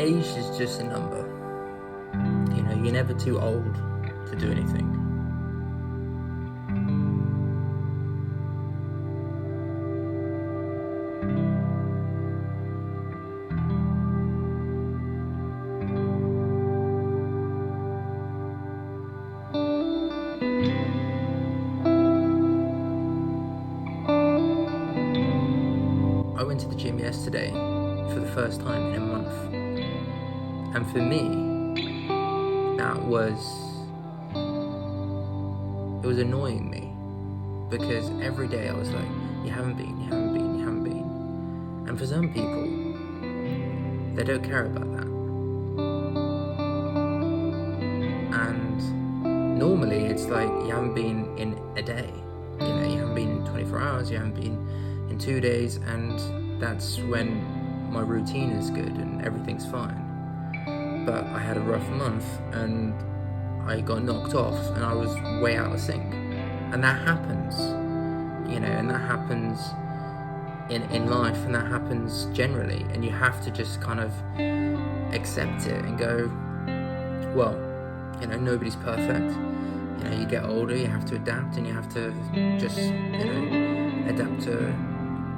age is just a number. You know, you're never too old to do anything. I went to the gym yesterday for the first time in a month, and for me, it was annoying me, because every day I was like, you haven't been. And for some people, they don't care about that. And normally it's like, you haven't been in a day, you know, you haven't been in 24 hours, you haven't been in 2 days, and that's when my routine is good and everything's fine. But I had a rough month and I got knocked off and I was way out of sync. And that happens, you know, and that happens in life, and that happens generally, and you have to just kind of accept it and go, well, you know, nobody's perfect. You know, you get older, you have to adapt, and you have to just, you know, adapt to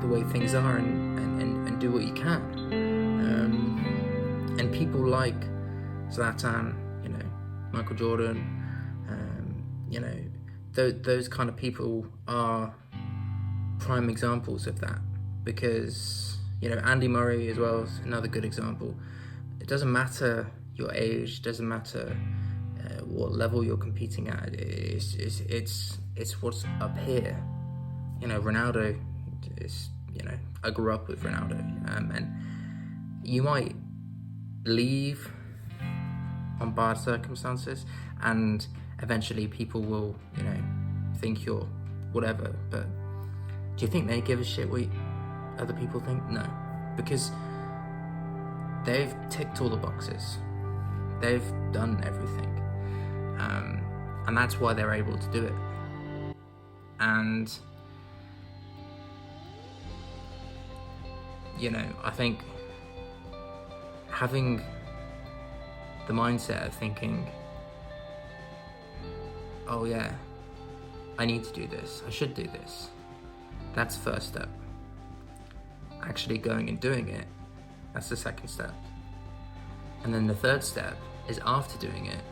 the way things are and do what you can. And people like Zlatan, you know, Michael Jordan, you know, those kind of people are prime examples of that, because, you know, Andy Murray as well is another good example. It doesn't matter your age, doesn't matter what level you're competing at. It's what's up here. You know, Ronaldo is, you know, I grew up with Ronaldo, and you might leave on bad circumstances, and eventually people will, you know, think you're whatever, but do you think they give a shit what other people think? No, because they've ticked all the boxes, they've done everything, and that's why they're able to do it. And you know, I think having the mindset of thinking, oh yeah, I need to do this, I should do this, that's the first step. Actually going and doing it, that's the second step. And then the third step is, after doing it,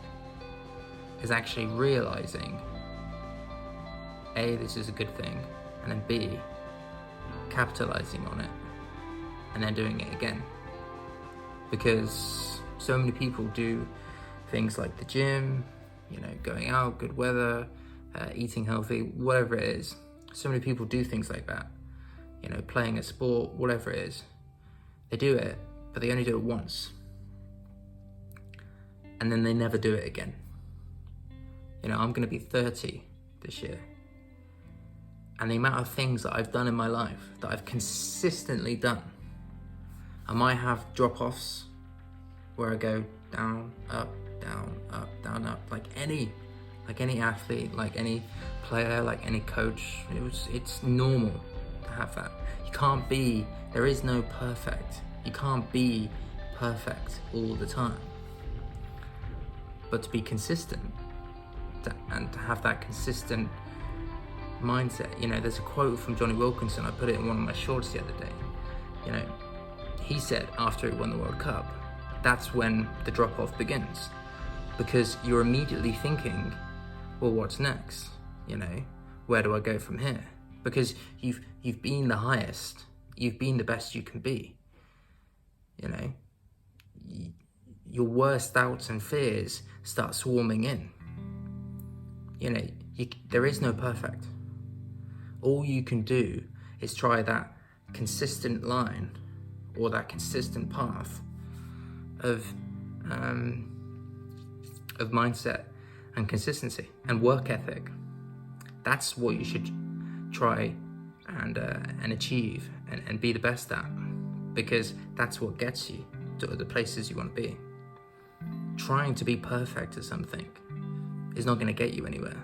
is actually realizing, A, this is a good thing, and then B, capitalizing on it, and then doing it again. Because so many people do things like the gym, you know, going out, good weather, eating healthy, whatever it is. So many people do things like that, you know, playing a sport, whatever it is. They do it, but they only do it once. And then they never do it again. You know, I'm gonna be 30 this year. And the amount of things that I've done in my life, that I've consistently done, I might have drop-offs where I go down, up, down, up, like any athlete, like any player, like any coach. It's normal to have that. You can't be, there is no perfect. You can't be perfect all the time. But to be consistent, and to have that consistent mindset, you know, there's a quote from Johnny Wilkinson, I put it in one of my shorts the other day. You know, he said after he won the World Cup, that's when the drop-off begins, because you're immediately thinking, well, what's next? You know, where do I go from here? Because you've been the highest, you've been the best you can be. You know, your worst doubts and fears start swarming in. You know, there is no perfect. All you can do is try that consistent line, or that consistent path of mindset and consistency and work ethic. That's what you should try and achieve and be the best at, because that's what gets you to the places you want to be. Trying to be perfect at something is not going to get you anywhere.